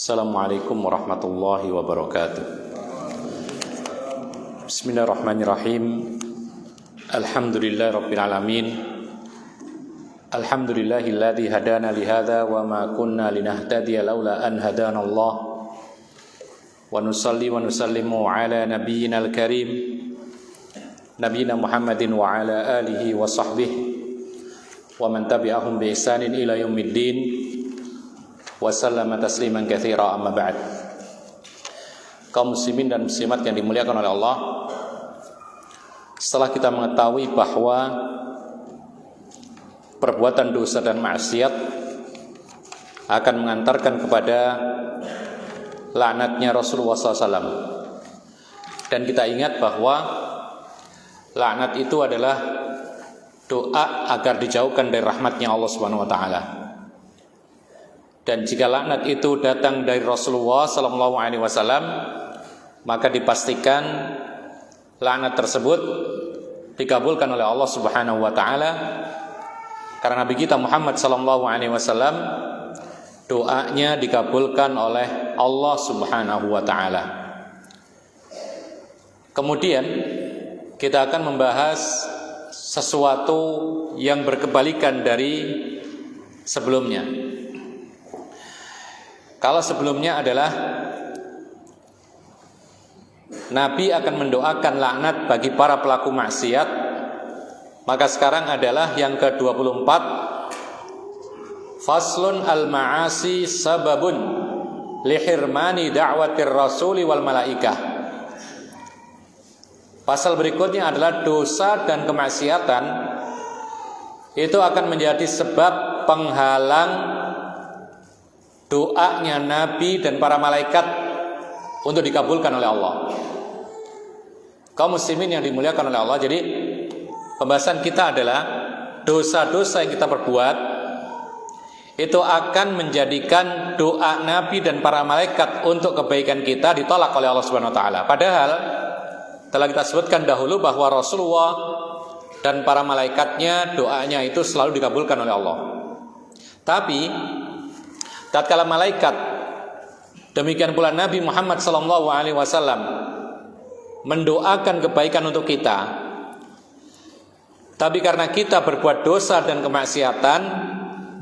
Assalamualaikum warahmatullahi wabarakatuh. Bismillahirrahmanirrahim. Alhamdulillahi rabbil alamin. Alhamdulillahilladzi hadana lihadza wa ma kunna linahtadiya laula an hadana Allah. Wa nusalli wa nusallimu ala nabiyyinal karim Nabiyyina Muhammadin wa ala alihi wa sahbihi wa man tabi'ahum bi ihsanin ila yaumiddin. Wasallama tasliman katsira, amma ba'd. Kaum muslimin dan muslimat yang dimuliakan oleh Allah, setelah kita mengetahui bahwa perbuatan dosa dan maksiat akan mengantarkan kepada laknatnya Rasulullah SAW, dan kita ingat bahwa laknat itu adalah doa agar dijauhkan dari rahmatnya Allah Subhanahu wa taala. Dan jika laknat itu datang dari Rasulullah SAW, maka dipastikan laknat tersebut dikabulkan oleh Allah Subhanahu wa taala, karena Nabi kita Muhammad SAW doanya dikabulkan oleh Allah Subhanahu wa taala. Kemudian kita akan membahas sesuatu yang berkebalikan dari sebelumnya. Kalau sebelumnya adalah Nabi akan mendoakan laknat bagi para pelaku maksiat, maka sekarang adalah yang ke-24, faslun al-ma'asi sababun lihirmani da'watir rasuli wal malaikah. Pasal berikutnya adalah dosa dan kemaksiatan itu akan menjadi sebab penghalang doanya Nabi dan para malaikat untuk dikabulkan oleh Allah. Kaum muslimin yang dimuliakan oleh Allah, jadi pembahasan kita adalah dosa-dosa yang kita perbuat itu akan menjadikan doa Nabi dan para malaikat untuk kebaikan kita ditolak oleh Allah Subhanahu wa taala. Padahal telah kita sebutkan dahulu bahwa Rasulullah dan para malaikatnya doanya itu selalu dikabulkan oleh Allah. Tapi tatkala malaikat, demikian pula Nabi Muhammad SAW mendoakan kebaikan untuk kita, tapi karena kita berbuat dosa dan kemaksiatan,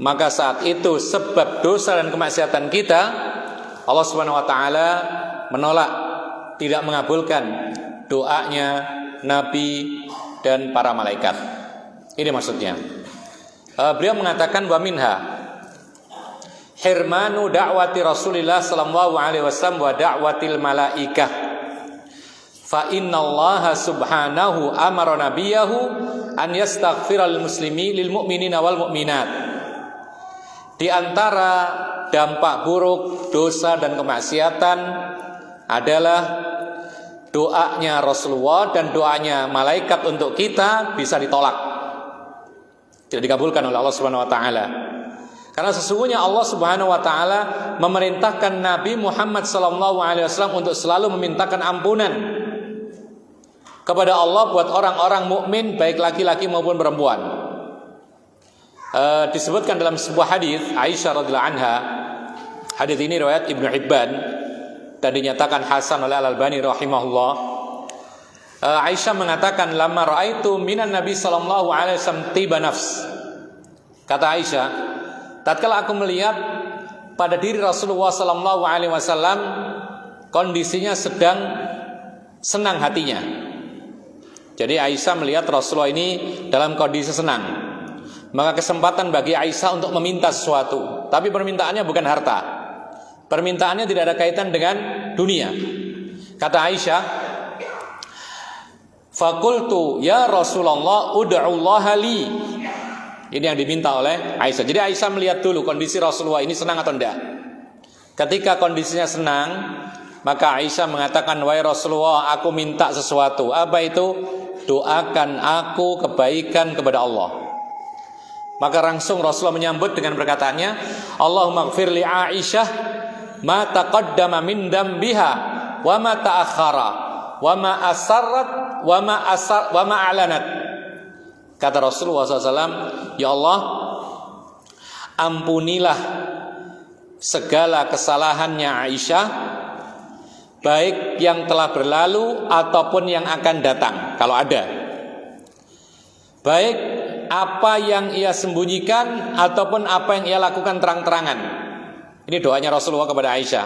maka saat itu sebab dosa dan kemaksiatan kita, Allah Subhanahu wa taala menolak, tidak mengabulkan doanya Nabi dan para malaikat. Ini maksudnya. Beliau mengatakan wa minha hirmanu da'wati Rasulillah sallallahu alaihi wasallam wa da'watil malaikah. Fa innallaha subhanahu amara nabiyahu an yastaghfiral muslimi lil mu'minina wal mu'minat. Di antara dampak buruk dosa dan kemaksiatan adalah doanya Rasulullah dan doanya malaikat untuk kita bisa ditolak, tidak dikabulkan oleh Allah Subhanahu wa taala. Karena sesungguhnya Allah Subhanahu wa taala memerintahkan Nabi Muhammad SAW untuk selalu memintakan ampunan kepada Allah buat orang-orang mukmin, baik laki-laki maupun perempuan. Disebutkan dalam sebuah hadis Aisyah radhiyallahu anha. Hadis ini riwayat Ibnu Hibban dan dinyatakan hasan oleh Al-Albani rahimahullah. Aisyah mengatakan, "Lamma ra'aitu minan Nabi sallallahu alaihi wasallam tiba nafs." Kata Aisyah, tatkala aku melihat pada diri Rasulullah sallallahu alaihi wasallam kondisinya sedang senang hatinya. Jadi Aisyah melihat Rasulullah ini dalam kondisi senang. Maka kesempatan bagi Aisyah untuk meminta sesuatu, tapi permintaannya bukan harta. Permintaannya tidak ada kaitan dengan dunia. Kata Aisyah, "Faqultu ya Rasulullah ud'ullaha li." Ini yang diminta oleh Aisyah. Jadi Aisyah melihat dulu kondisi Rasulullah ini senang atau tidak. Ketika kondisinya senang, maka Aisyah mengatakan, "Wahai Rasulullah, aku minta sesuatu." Apa itu? "Doakan aku kebaikan kepada Allah." Maka langsung Rasulullah menyambut dengan perkataannya, "Allahumma ighfir li Aisyah ma taqaddama min dambiha wa ma ta'akhkhara wa ma asarrat wa ma a'lanat." Kata Rasulullah SAW, "Ya Allah, ampunilah segala kesalahannya Aisyah, baik yang telah berlalu ataupun yang akan datang kalau ada, baik apa yang ia sembunyikan ataupun apa yang ia lakukan terang-terangan. Ini doanya Rasulullah kepada Aisyah.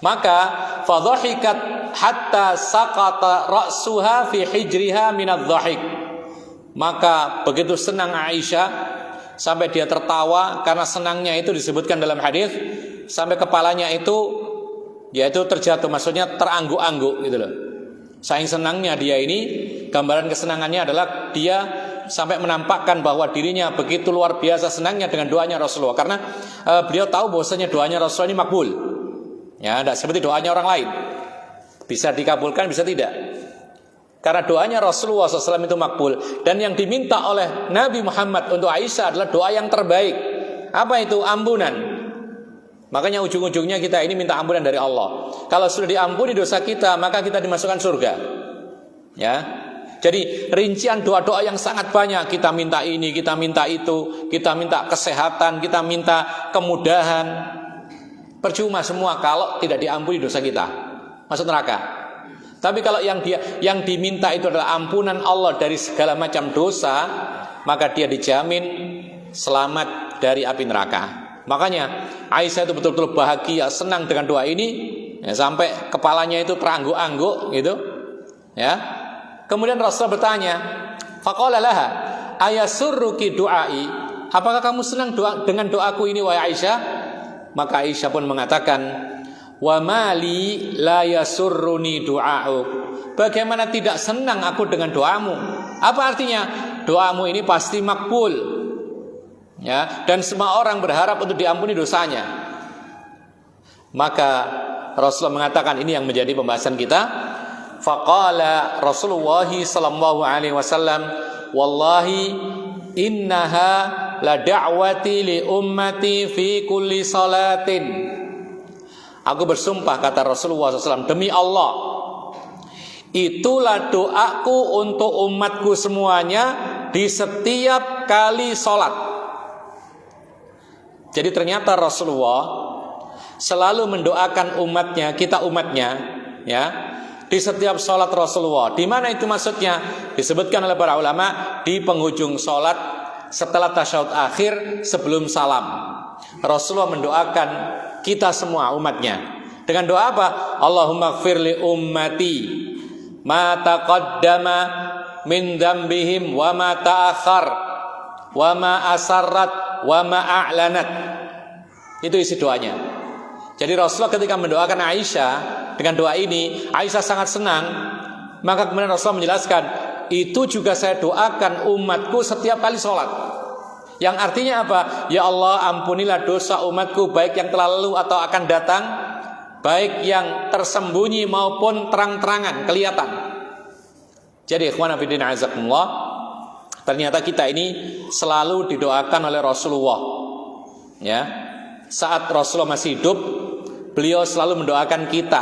Maka fadhahikat hatta saqata ra'suha fi hijriha minadh-dhahik. Maka begitu senang Aisyah sampai dia tertawa, karena senangnya itu disebutkan dalam hadis sampai kepalanya itu yaitu terjatuh, maksudnya terangguk-angguk gitu loh. Saking senangnya dia ini, gambaran kesenangannya adalah dia sampai menampakkan bahwa dirinya begitu luar biasa senangnya dengan doanya Rasulullah, karena beliau tahu bahwasanya doanya Rasulullah ini makbul. Ya, tidak seperti doanya orang lain, bisa dikabulkan bisa tidak. Karena doanya Rasulullah SAW itu makbul, dan yang diminta oleh Nabi Muhammad untuk Aisyah adalah doa yang terbaik. Apa itu? Ampunan. Makanya ujung-ujungnya kita ini minta ampunan dari Allah. Kalau sudah diampuni dosa kita, maka kita dimasukkan surga. Ya. Jadi rincian doa-doa yang sangat banyak. Kita minta ini, kita minta itu, kita minta kesehatan, kita minta kemudahan. Percuma semua kalau tidak diampuni dosa kita, masuk neraka. Tapi kalau yang diminta itu adalah ampunan Allah dari segala macam dosa, maka dia dijamin selamat dari api neraka. Makanya Aisyah itu betul-betul bahagia, senang dengan doa ini, ya, sampai kepalanya itu terangguk-angguk gitu. Ya. Kemudian Rasul bertanya, faqala laha ayasurruki du'ai? Apakah kamu senang dengan doaku ini wahai Aisyah? Maka Aisyah pun mengatakan, wa mali la yasurruni du'a'uk. Bagaimana tidak senang aku dengan doamu? Apa artinya? Doamu ini pasti makbul. Ya, dan semua orang berharap untuk diampuni dosanya. Maka Rasulullah mengatakan, ini yang menjadi pembahasan kita. Faqala Rasulullah sallallahu alaihi wasallam, wallahi innaha la da'wati li ummati fi kulli salatin. Aku bersumpah, kata Rasulullah SAW, demi Allah, itulah doaku untuk umatku semuanya di setiap kali sholat. Jadi ternyata Rasulullah selalu mendoakan umatnya, kita umatnya, ya, di setiap sholat Rasulullah. Di mana itu maksudnya? Disebutkan oleh para ulama di penghujung sholat, setelah tasyahud akhir, sebelum salam, Rasulullah mendoakan kita semua umatnya dengan doa apa? Allahumma gfir li ummati ma taqaddama min dzambihim wa ma ta'akhkhar wa ma asarrat wa ma a'lanat. Itu isi doanya. Jadi Rasulullah ketika mendoakan Aisyah dengan doa ini, Aisyah sangat senang. Maka kemudian Rasulullah menjelaskan, itu juga saya doakan umatku setiap kali sholat. Yang artinya apa? Ya Allah, ampunilah dosa umatku, baik yang telah lalu atau akan datang, baik yang tersembunyi maupun terang-terangan, kelihatan. Jadi ikhwan fillah azakumullah, ternyata kita ini selalu didoakan oleh Rasulullah. Ya, saat Rasulullah masih hidup, beliau selalu mendoakan kita,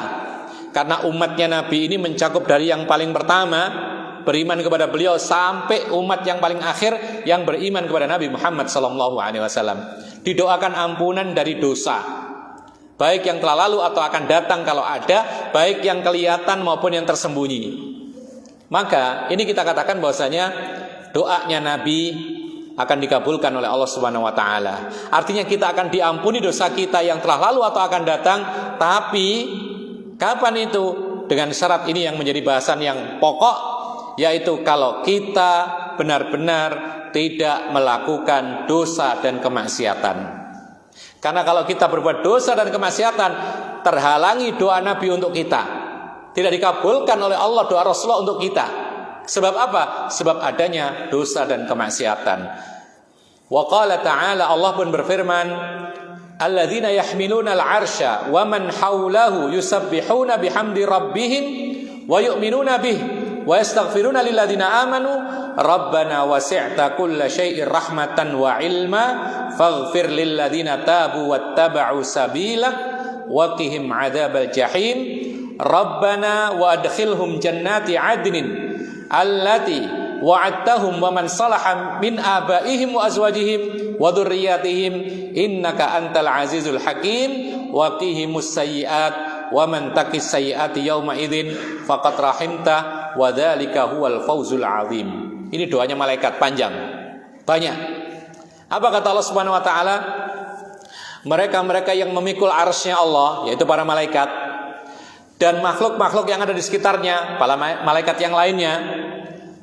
karena umatnya Nabi ini mencakup dari yang paling pertama beriman kepada beliau sampai umat yang paling akhir yang beriman kepada Nabi Muhammad SAW. Didoakan ampunan dari dosa, baik yang telah lalu atau akan datang kalau ada, baik yang kelihatan maupun yang tersembunyi. Maka ini kita katakan bahwasanya doanya Nabi akan dikabulkan oleh Allah Subhanahu wa taala. Artinya kita akan diampuni dosa kita yang telah lalu atau akan datang, tapi kapan itu? Dengan syarat ini yang menjadi bahasan yang pokok, yaitu kalau kita benar-benar tidak melakukan dosa dan kemaksiatan. Karena kalau kita berbuat dosa dan kemaksiatan, terhalangi doa Nabi untuk kita, tidak dikabulkan oleh Allah doa Rasulullah untuk kita. Sebab apa? Sebab adanya dosa dan kemaksiatan. Wa qala ta'ala, Allah pun berfirman, alladzina yahmiluna al-'arsya wa man haulahu yusabbihuna bihamdi rabbihim wa yu'minuna bihi wa yastaghfiruna lilladzina amanu rabbana wasi'ta kulla syai'in rahmatan wa ilma faghfir lilladzina tabu wattaba'u sabilak wa qihim 'adzabal jahim rabbana wa adkhilhum jannati 'adnin allati wa'adtahum wa man salaha min abaihim wa azwajihim wa dzurriyyatihim innaka antal azizul hakim wa qihimus sayyi'at wa man taqis sayyi'ati yauma idzin faqad rahimta wa dzalika huwal fawzul azim. Ini doanya malaikat panjang, banyak. Apa kata Allah Subhanahu wa taala? Mereka-mereka yang memikul arsy-Nya Allah, yaitu para malaikat, dan makhluk-makhluk yang ada di sekitarnya, para malaikat yang lainnya,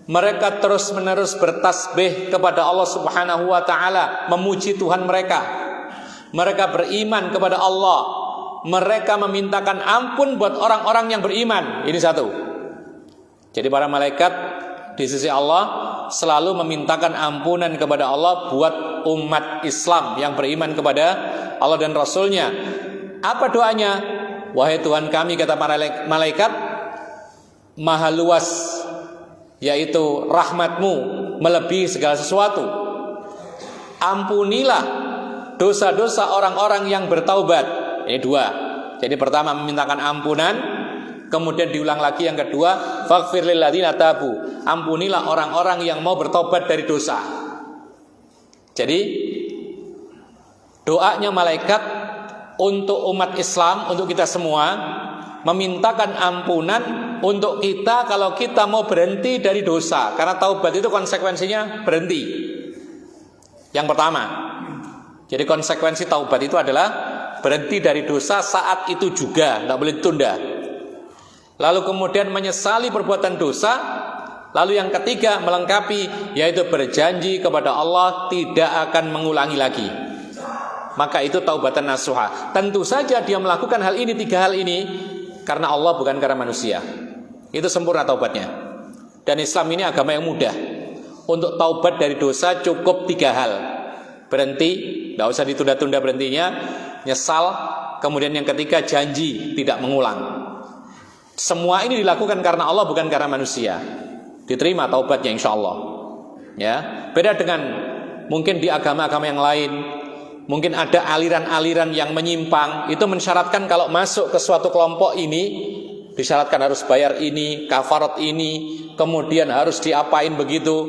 mereka terus-menerus bertasbih kepada Allah Subhanahu wa taala, memuji Tuhan mereka. Mereka beriman kepada Allah. Mereka memintakan ampun buat orang-orang yang beriman. Ini satu. Jadi para malaikat di sisi Allah selalu memintakan ampunan kepada Allah buat umat Islam yang beriman kepada Allah dan Rasulnya. Apa doanya? Wahai Tuhan kami, kata para malaikat, maha luas, yaitu rahmatmu melebihi segala sesuatu. Ampunilah dosa-dosa orang-orang yang bertaubat. Ini dua. Jadi pertama memintakan ampunan, kemudian diulang lagi yang kedua, faghfir lil ladzina tabu. Ampunilah orang-orang yang mau bertobat dari dosa. Jadi doanya malaikat untuk umat Islam, untuk kita semua, memintakan ampunan untuk kita kalau kita mau berhenti dari dosa. Karena taubat itu konsekuensinya berhenti. Yang pertama. Jadi konsekuensi taubat itu adalah berhenti dari dosa saat itu juga, tidak boleh ditunda. Lalu kemudian menyesali perbuatan dosa. Lalu yang ketiga melengkapi, yaitu berjanji kepada Allah tidak akan mengulangi lagi. Maka itu taubatan nasuha. Tentu saja dia melakukan hal ini, tiga hal ini, karena Allah bukan karena manusia. Itu sempurna taubatnya. Dan Islam ini agama yang mudah. Untuk taubat dari dosa cukup tiga hal. Berhenti, tidak usah ditunda-tunda berhentinya. Nyesal, kemudian yang ketiga janji tidak mengulang. Semua ini dilakukan karena Allah, bukan karena manusia. Diterima taubatnya insya Allah. Ya, beda dengan mungkin di agama-agama yang lain. Mungkin ada aliran-aliran yang menyimpang. Itu mensyaratkan kalau masuk ke suatu kelompok ini, disyaratkan harus bayar ini, kafarat ini, kemudian harus diapain begitu.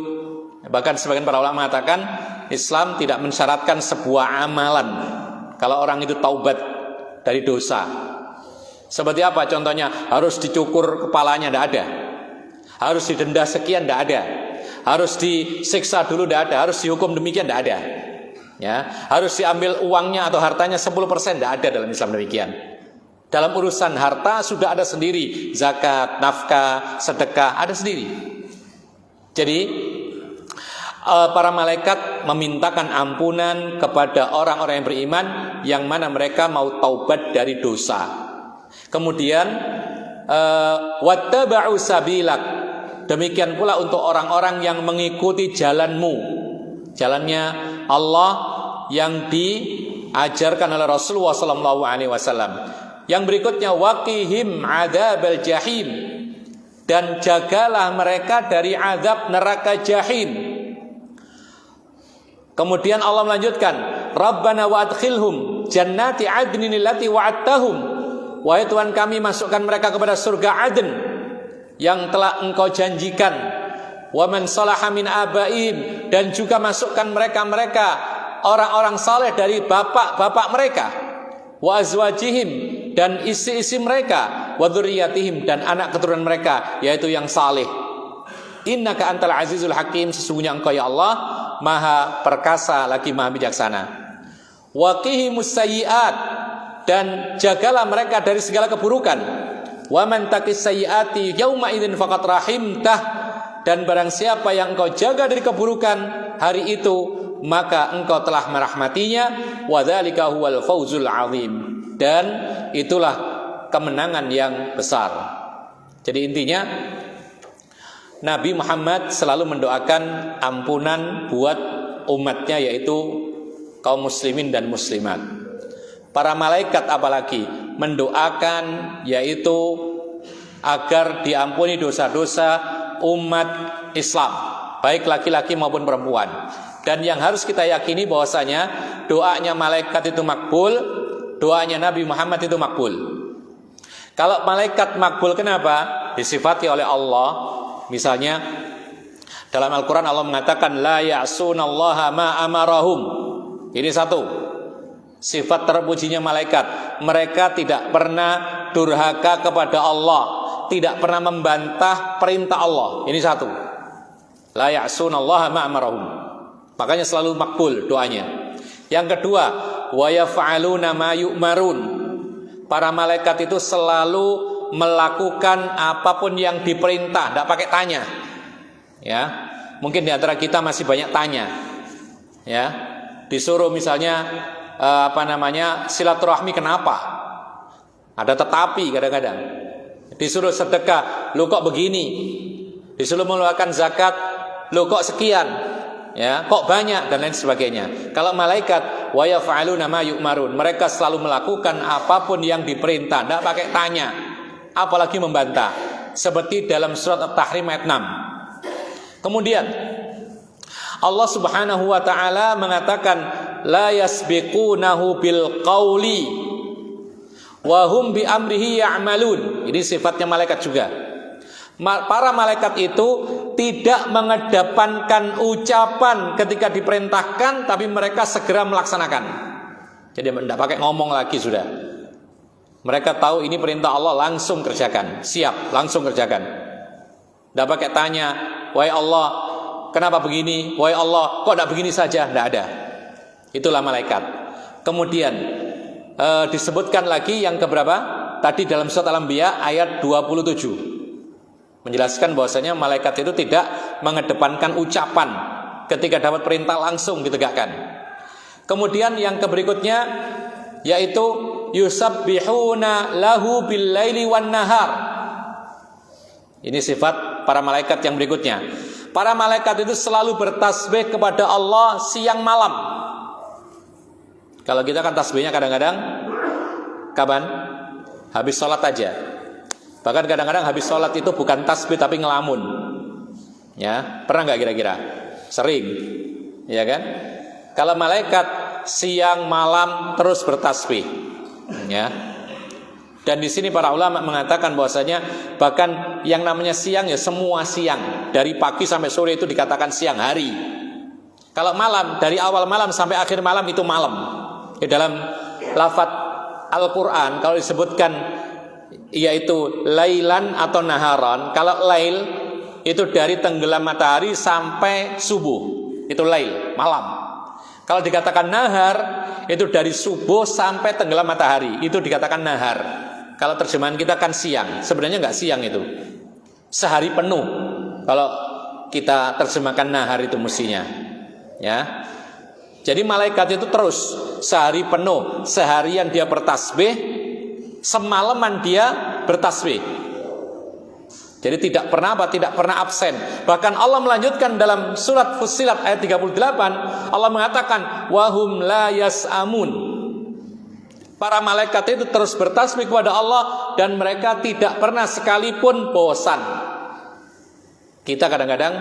Bahkan sebagian para ulama mengatakan Islam tidak mensyaratkan sebuah amalan kalau orang itu taubat dari dosa. Seperti apa contohnya? Harus dicukur kepalanya, tidak ada. Harus didenda sekian, tidak ada. Harus disiksa dulu, tidak ada. Harus dihukum demikian, tidak ada. Ya, harus diambil uangnya atau hartanya 10%, tidak ada dalam Islam demikian. Dalam urusan harta sudah ada sendiri, zakat, nafkah, sedekah ada sendiri. Jadi para malaikat memintakan ampunan kepada orang-orang yang beriman yang mana mereka mau taubat dari dosa. Kemudian wattaba'u sabilak. Demikian pula untuk orang-orang yang mengikuti jalanmu, jalannya Allah yang diajarkan oleh Rasulullah SAW. Yang berikutnya waqihim adzabal jahim, dan jagalah mereka dari azab neraka jahim. Kemudian Allah melanjutkan, Rabbana wa adkhilhum jannati adnin allati wa'adtahum. Wahai Tuhan kami, masukkan mereka kepada surga Aden yang telah Engkau janjikan. Wa man salaha min abaihim, dan juga masukkan mereka orang-orang saleh dari bapak-bapak mereka. Wa azwajihim, dan istri-istri mereka. Wa dzurriyyatihim, dan anak keturunan mereka, yaitu yang saleh. Innaka antal azizul hakim, sesungguhnya Engkau ya Allah maha perkasa lagi maha bijaksana. Wa qihimus sayyi'at, dan jagalah mereka dari segala keburukan. Wa man taqis sayyi'ati yauma idzin faqad rahimtah, dan barang siapa yang Engkau jaga dari keburukan hari itu, maka Engkau telah merahmatinya. Wa dzalika huwal fawzul azim, dan itulah kemenangan yang besar. Jadi intinya Nabi Muhammad selalu mendoakan ampunan buat umatnya, yaitu kaum muslimin dan muslimat. Para malaikat apalagi mendoakan, yaitu agar diampuni dosa-dosa umat Islam, baik laki-laki maupun perempuan. Dan yang harus kita yakini bahwasanya doanya malaikat itu makbul, doanya Nabi Muhammad itu makbul. Kalau malaikat makbul, kenapa? Disifati oleh Allah. Misalnya Dalam Al-Quran Allah mengatakan la ya'sunallaha ma amarahum. Ini satu sifat terpujinya malaikat. Mereka tidak pernah durhaka kepada Allah, tidak pernah membantah perintah Allah. Ini satu. La ya'sunallaha ma amarahum. Makanya selalu makbul doanya. Yang kedua, wa yaf'aluna ma yu'marun. Para malaikat itu selalu melakukan apapun yang diperintah, tidak pakai tanya. Ya, mungkin di antara kita masih banyak tanya. Ya, disuruh misalnya silaturahmi kenapa? Ada tetapi kadang-kadang. Disuruh sedekah, lu kok begini? Disuruh mengeluarkan zakat, lu kok sekian? Ya, kok banyak dan lain sebagainya. Kalau malaikat wa yaf'aluna ma yu'marun, mereka selalu melakukan apapun yang diperintah, tidak pakai tanya, apalagi membantah. Seperti dalam surat At-Tahrim ayat 6. Kemudian Allah Subhanahu wa taala mengatakan la yasbiqunahu bil qauli wa hum bi amrihi ya'malun. Ini sifatnya malaikat juga. Para malaikat itu tidak mengedepankan ucapan ketika diperintahkan, tapi mereka segera melaksanakan. Jadi tidak pakai ngomong lagi sudah. Mereka tahu ini perintah Allah, langsung kerjakan. Siap, langsung kerjakan. Tidak pakai tanya, wahai Allah, kenapa begini? Wahai Allah, kok tidak begini saja? Tidak ada. Itulah malaikat. Kemudian disebutkan lagi yang keberapa? Tadi dalam surat Al-Anbiya ayat 27. Menjelaskan bahwasanya malaikat itu tidak mengedepankan ucapan ketika dapat perintah, langsung ditegakkan. Kemudian yang berikutnya yaitu yusabbihuna lahu bil laili wan nahar. Ini sifat para malaikat yang berikutnya. Para malaikat itu selalu bertasbih kepada Allah siang malam. Kalau kita kan tasbihnya kadang-kadang kapan? Habis sholat aja. Bahkan kadang-kadang habis sholat itu bukan tasbih tapi ngelamun. Ya, pernah nggak kira-kira? Sering, ya kan? Kalau malaikat siang malam terus bertasbih, ya. Dan di sini para ulama mengatakan bahwasanya bahkan yang namanya siang ya semua siang, dari pagi sampai sore itu dikatakan siang hari. Kalau malam dari awal malam sampai akhir malam itu malam. Di dalam lafadz Al-Quran kalau disebutkan yaitu lailan atau naharan. Kalau lail itu dari tenggelam matahari sampai subuh, itu lail, malam. Kalau dikatakan nahar itu dari subuh sampai tenggelam matahari, itu dikatakan nahar. Kalau terjemahan kita kan siang, sebenarnya nggak siang itu, sehari penuh. Kalau kita terjemahkan nahar itu mestinya, ya. Jadi malaikat itu terus sehari penuh, seharian dia bertasbih, semalaman dia bertasbih. Jadi tidak pernah absen. Bahkan Allah melanjutkan dalam surat Fussilat ayat 38, Allah mengatakan wahum la yas'amun. Para malaikat itu terus bertasbih kepada Allah dan mereka tidak pernah sekalipun bosan. Kita kadang-kadang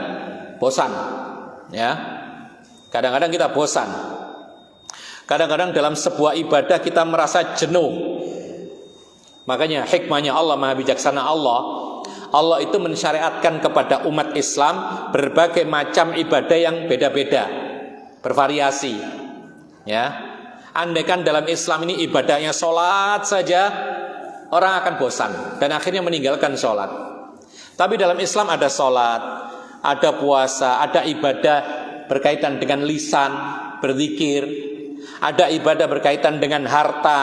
bosan, ya. Kadang-kadang kita bosan. Kadang-kadang dalam sebuah ibadah kita merasa jenuh. Makanya hikmahnya Allah, maha bijaksana Allah itu mensyariatkan kepada umat Islam berbagai macam ibadah yang beda-beda, bervariasi. Ya. Andaikan dalam Islam ini ibadahnya sholat saja, orang akan bosan dan akhirnya meninggalkan sholat. Tapi dalam Islam ada sholat, ada puasa, ada ibadah berkaitan dengan lisan, berzikir, ada ibadah berkaitan dengan harta,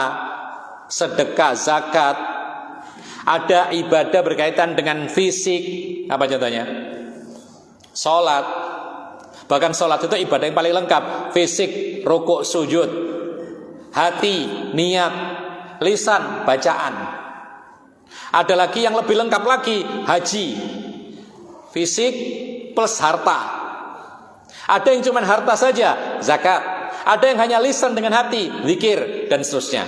sedekah, zakat, ada ibadah berkaitan dengan fisik. Apa contohnya? Sholat. Bahkan sholat itu ibadah yang paling lengkap. Fisik, rukuk, sujud, hati, niat, lisan, bacaan. Ada lagi yang lebih lengkap lagi, haji, fisik plus harta. Ada yang cuma harta saja, zakat. Ada yang hanya lisan dengan hati, zikir, dan seterusnya.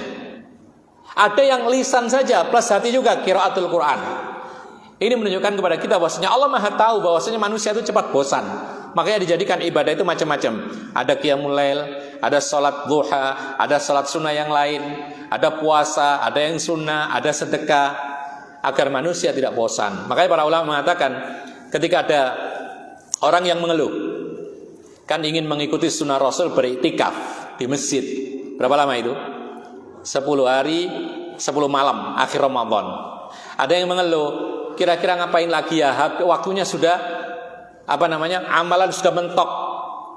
Ada yang lisan saja plus hati juga, qiraatul Quran. Ini menunjukkan kepada kita bahwasanya Allah Maha tahu bahwasanya manusia itu cepat bosan. Makanya dijadikan ibadah itu macam-macam. Ada qiyamul lail, ada salat duha, ada salat sunnah yang lain, ada puasa, ada yang sunnah, ada sedekah, agar manusia tidak bosan. Makanya para ulama mengatakan ketika ada Orang yang mengeluh kan ingin mengikuti sunnah Rasul beriktikaf di masjid. Berapa lama itu? 10 hari 10 malam akhir Ramadan. Ada yang mengeluh, kira-kira ngapain lagi ya? Waktunya sudah amalan sudah mentok,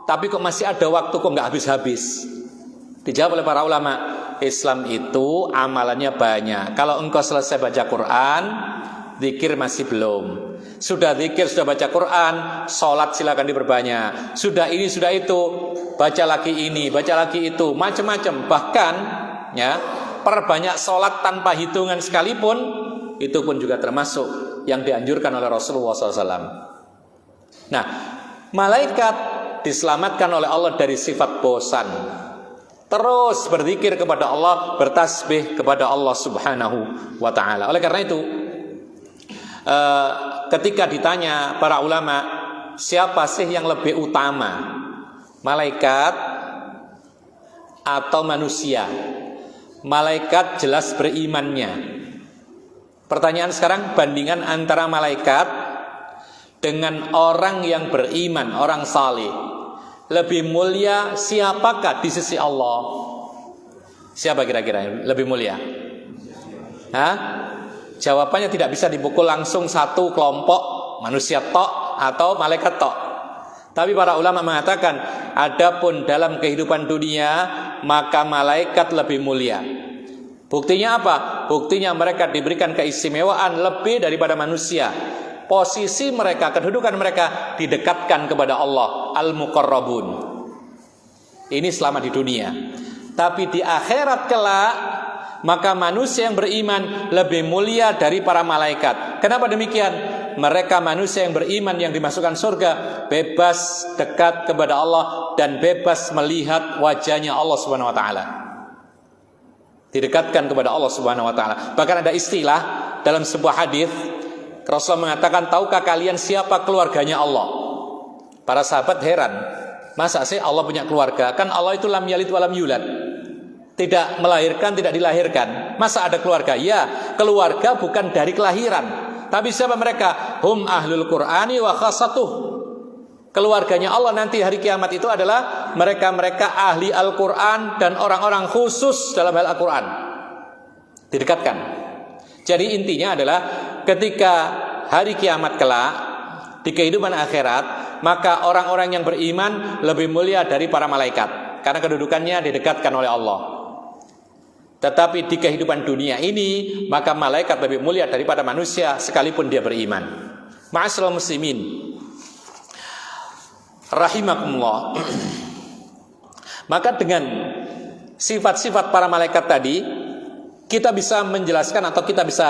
tapi kok masih ada waktu, kok nggak habis-habis? Dijawab oleh para ulama, Islam itu amalannya banyak. Kalau engkau selesai baca Quran, zikir masih belum. Sudah zikir, sudah baca Quran, sholat silakan diperbanyak. Sudah ini, sudah itu, baca lagi ini, baca lagi itu, macam-macam. Bahkan ya, perbanyak sholat tanpa hitungan sekalipun, itu pun juga termasuk yang dianjurkan oleh Rasulullah SAW. Nah, malaikat diselamatkan oleh Allah dari sifat bosan. Terus berzikir kepada Allah, bertasbih kepada Allah Subhanahu wa ta'ala. Oleh karena itu, ketika ditanya para ulama, siapa sih yang lebih utama, malaikat atau manusia? Malaikat jelas berimannya. Pertanyaan sekarang, bandingan antara malaikat dengan orang yang beriman, orang saleh, lebih mulia siapakah di sisi Allah? Siapa kira-kira yang lebih mulia? Jawabannya tidak bisa dipukul langsung satu kelompok, manusia tok atau malaikat tok. Tapi para ulama mengatakan, adapun dalam kehidupan dunia, maka malaikat lebih mulia. Buktinya apa? Buktinya mereka diberikan keistimewaan lebih daripada manusia. Posisi mereka, kedudukan mereka didekatkan kepada Allah, al-muqarrabun. Ini selama di dunia. Tapi di akhirat kelak, maka manusia yang beriman lebih mulia dari para malaikat. Kenapa demikian? Mereka manusia yang beriman yang dimasukkan surga bebas dekat kepada Allah dan bebas melihat wajahnya Allah Subhanahu wa taala. Didekatkan kepada Allah Subhanahu wa taala. Bahkan ada istilah dalam sebuah hadis, Rasulullah mengatakan, tahukah kalian siapa keluarganya Allah? Para sahabat heran, masa sih Allah punya keluarga? Kan Allah itu lam yalid walam yulad, tidak melahirkan, tidak dilahirkan. Masa ada keluarga? Ya, keluarga bukan dari kelahiran. Tapi siapa mereka? Hum ahlul Qur'ani wa khassatuh. Keluarganya Allah nanti hari kiamat itu adalah mereka-mereka ahli Al-Quran dan orang-orang khusus dalam hal Al-Quran. Didekatkan. Jadi intinya adalah ketika hari kiamat kelak, di kehidupan akhirat, maka orang-orang yang beriman lebih mulia dari para malaikat, karena kedudukannya didekatkan oleh Allah. Tetapi di kehidupan dunia ini, maka malaikat lebih mulia daripada manusia sekalipun dia beriman. Ma'asyiral muslimin rahimakumullah. Maka dengan sifat-sifat para malaikat tadi, kita bisa menjelaskan atau kita bisa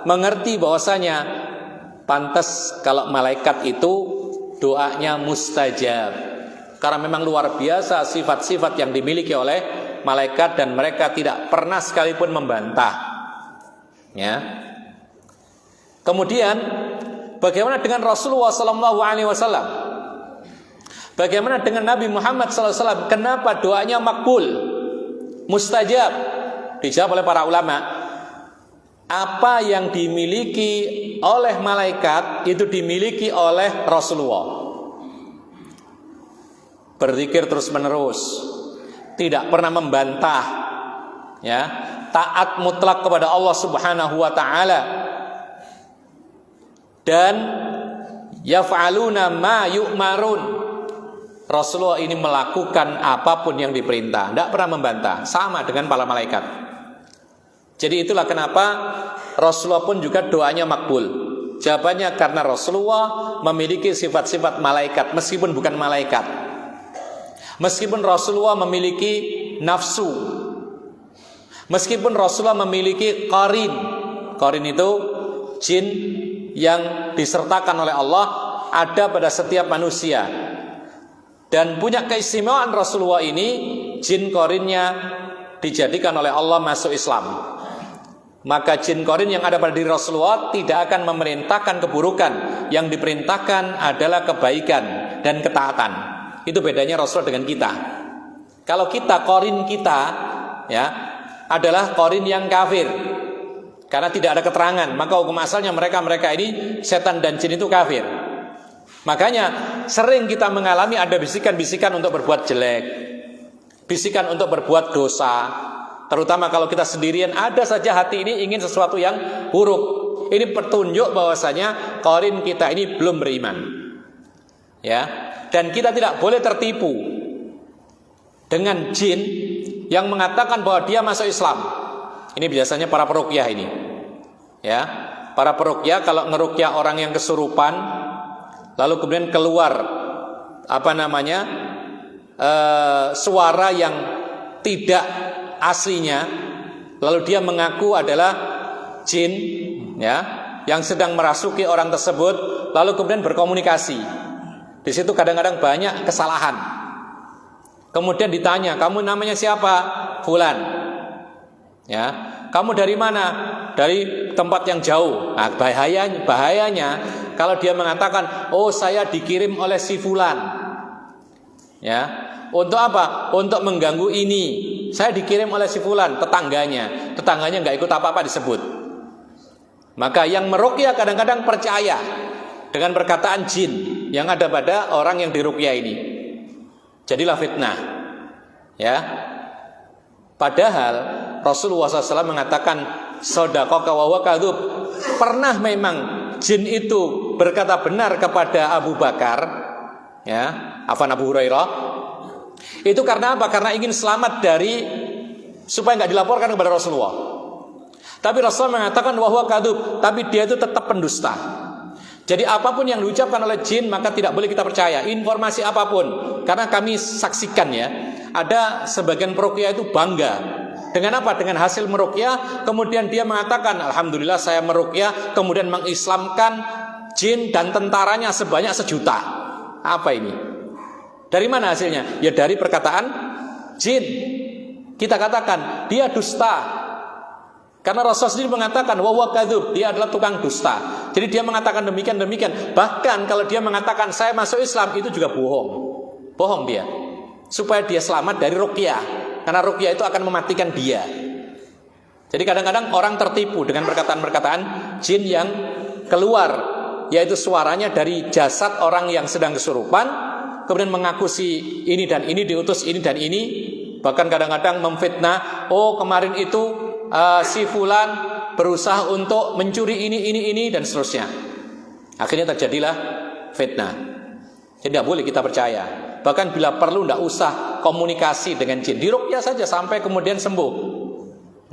mengerti bahwasanya pantas kalau malaikat itu doanya mustajab. Karena memang luar biasa sifat-sifat yang dimiliki oleh malaikat dan mereka tidak pernah sekalipun membantah. Ya. Kemudian bagaimana dengan Rasulullah SAW? Bagaimana dengan Nabi Muhammad SAW? Kenapa doanya makbul, mustajab? Dijawab oleh para ulama, apa yang dimiliki oleh malaikat itu dimiliki oleh Rasulullah. Berzikir terus menerus, tidak pernah membantah, ya, taat mutlak kepada Allah Subhanahu wa taala, dan yaf'aluna ma yu'marun. Rasulullah ini melakukan apapun yang diperintah, tidak pernah membantah, sama dengan para malaikat. Jadi itulah kenapa Rasulullah pun juga doanya makbul. Jawabannya karena Rasulullah memiliki sifat-sifat malaikat meskipun bukan malaikat. Meskipun Rasulullah memiliki nafsu, meskipun Rasulullah memiliki qarin. Qarin itu jin yang disertakan oleh Allah, ada pada setiap manusia. Dan punya keistimewaan Rasulullah ini, jin qarinnya dijadikan oleh Allah masuk Islam. Maka jin qarin yang ada pada diri Rasulullah tidak akan memerintahkan keburukan, yang diperintahkan adalah kebaikan dan ketaatan. Itu bedanya Rasulullah dengan kita. Kalau kita, qarin kita ya adalah qarin yang kafir, karena tidak ada keterangan, maka hukum asalnya mereka ini setan dan jin itu kafir. Makanya sering kita mengalami ada bisikan-bisikan untuk berbuat jelek, bisikan untuk berbuat dosa. Terutama kalau kita sendirian, ada saja hati ini ingin sesuatu yang buruk. Ini petunjuk bahwasanya qarin kita ini belum beriman. Ya, dan kita tidak boleh tertipu dengan jin yang mengatakan bahwa dia masuk Islam. Ini biasanya para peruqyah ini. Ya, para peruqyah kalau ngeruqyah orang yang kesurupan, lalu kemudian keluar suara yang tidak aslinya, lalu dia mengaku adalah jin, ya, yang sedang merasuki orang tersebut, lalu kemudian berkomunikasi. Di situ kadang-kadang banyak kesalahan. Kemudian ditanya, kamu namanya siapa? Fulan. Ya, kamu dari mana? Dari tempat yang jauh. Nah, bahayanya kalau dia mengatakan, oh saya dikirim oleh si Fulan. Ya, untuk apa? Untuk mengganggu ini. Saya dikirim oleh si Fulan, tetangganya nggak ikut apa-apa disebut. Maka yang meruqyah kadang-kadang percaya dengan perkataan jin yang ada pada orang yang diruqyah ini. Jadilah fitnah. Ya. Padahal Rasulullah SAW mengatakan shadaqaka wa huwa kadzub. Pernah memang jin itu berkata benar kepada Abu Bakar, ya, Abu Hurairah. Itu karena apa? Karena ingin selamat supaya nggak dilaporkan kepada Rasulullah. Tapi Rasulullah mengatakan wa huwa kadzub, tapi dia itu tetap pendusta. Jadi apapun yang diucapkan oleh jin maka tidak boleh kita percaya, informasi apapun. Karena kami saksikan, ya, ada sebagian peruqyah itu bangga. Dengan apa? Dengan hasil meruqyah, kemudian dia mengatakan, alhamdulillah saya meruqyah, kemudian mengislamkan jin dan tentaranya sebanyak 1 juta. Apa ini? Dari mana hasilnya? Ya dari perkataan jin. Kita katakan dia dusta. Karena Rasulullah sendiri mengatakan wa huwa kadzub, dia adalah tukang dusta. Jadi dia mengatakan demikian. Bahkan kalau dia mengatakan saya masuk Islam, itu juga bohong dia. Supaya dia selamat dari ruqyah. Karena ruqyah itu akan mematikan dia. Jadi kadang-kadang orang tertipu dengan perkataan-perkataan jin yang keluar, yaitu suaranya dari jasad orang yang sedang kesurupan, kemudian mengaku si ini dan ini, diutus ini dan ini. Bahkan kadang-kadang memfitnah, oh kemarin itu si fulan berusaha untuk mencuri ini dan seterusnya. Akhirnya terjadilah fitnah. Jadi tidak boleh kita percaya. Bahkan bila perlu tidak usah komunikasi dengan jin, diruqyah saja sampai kemudian sembuh.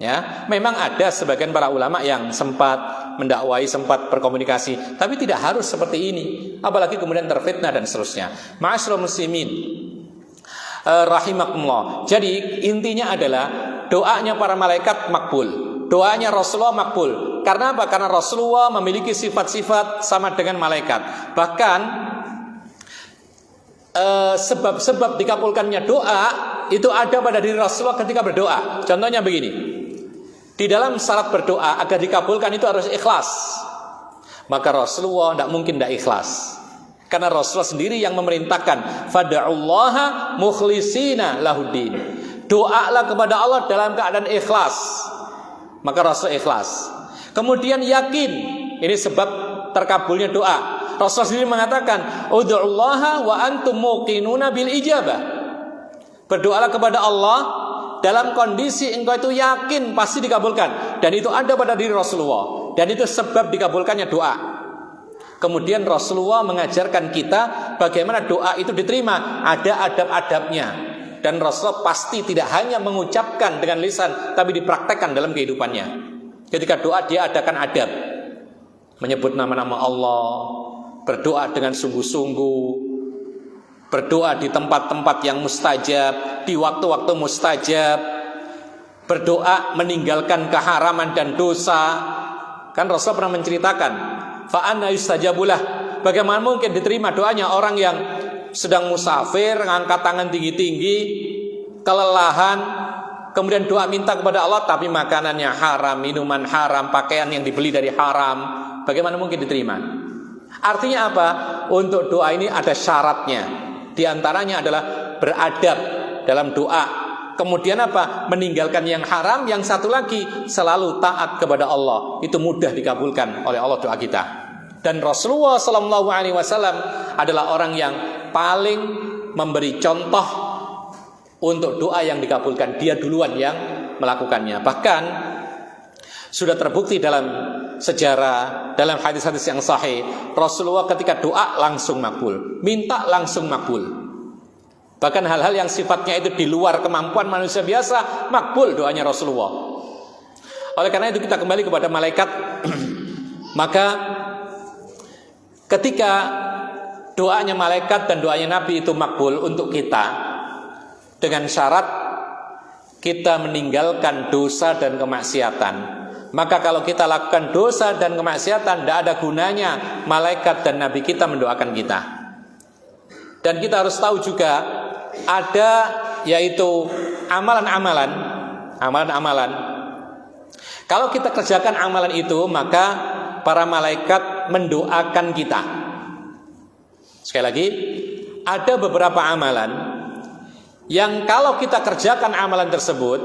Ya, memang ada sebagian para ulama yang sempat mendakwai, sempat berkomunikasi, tapi tidak harus seperti ini. Apalagi kemudian terfitnah dan seterusnya. Ma'asyiral muslimin rahimakumullah. Jadi intinya adalah doanya para malaikat makbul, doanya Rasulullah makbul. Karena apa? Karena Rasulullah memiliki sifat-sifat sama dengan malaikat. Bahkan sebab-sebab dikabulkannya doa itu ada pada diri Rasulullah ketika berdoa. Contohnya begini, di dalam syarat berdoa agar dikabulkan itu harus ikhlas. Maka Rasulullah tidak mungkin tidak ikhlas. Karena Rasulullah sendiri yang memerintahkan, fad'ullaha mukhlishina lahuddin. Doalah kepada Allah dalam keadaan ikhlas. Maka Rasul ikhlas. Kemudian yakin, ini sebab terkabulnya doa. Rasul sendiri mengatakan, ud'ullaha wa antum muqinuna bil ijabah. Berdoalah kepada Allah dalam kondisi engkau itu yakin pasti dikabulkan. Dan itu ada pada diri Rasulullah. Dan itu sebab dikabulkannya doa. Kemudian Rasulullah mengajarkan kita bagaimana doa itu diterima. Ada adab-adabnya. Dan Rasulullah pasti tidak hanya mengucapkan dengan lisan, tapi dipraktekkan dalam kehidupannya. Ketika doa dia adakan adab. Menyebut nama-nama Allah, berdoa dengan sungguh-sungguh, berdoa di tempat-tempat yang mustajab, di waktu-waktu mustajab, berdoa meninggalkan keharaman dan dosa. Kan Rasulullah pernah menceritakan, fa anna yustajabulah, bagaimana mungkin diterima doanya orang yang sedang musafir, ngangkat tangan tinggi-tinggi, kelelahan, kemudian doa minta kepada Allah, tapi makanannya haram, minuman haram, pakaian yang dibeli dari haram, bagaimana mungkin diterima? Artinya apa? Untuk doa ini ada syaratnya. Di antaranya adalah beradab dalam doa. Kemudian apa? Meninggalkan yang haram. Yang satu lagi, selalu taat kepada Allah. Itu mudah dikabulkan oleh Allah doa kita. Dan Rasulullah sallallahu alaihi wasallam adalah orang yang paling memberi contoh untuk doa yang dikabulkan. Dia duluan yang melakukannya. Bahkan sudah terbukti dalam sejarah, dalam hadis-hadis yang sahih, Rasulullah ketika doa langsung makbul, minta langsung makbul. Bahkan hal-hal yang sifatnya itu di luar kemampuan manusia biasa, makbul doanya Rasulullah. Oleh karena itu kita kembali kepada malaikat. Maka ketika doanya malaikat dan doanya Nabi itu makbul untuk kita, dengan syarat kita meninggalkan dosa dan kemaksiatan. Maka kalau kita lakukan dosa dan kemaksiatan, tidak ada gunanya malaikat dan Nabi kita mendoakan kita. Dan kita harus tahu juga ada yaitu amalan-amalan. Kalau kita kerjakan amalan itu, maka para malaikat mendoakan kita. Sekali lagi, ada beberapa amalan yang kalau kita kerjakan amalan tersebut,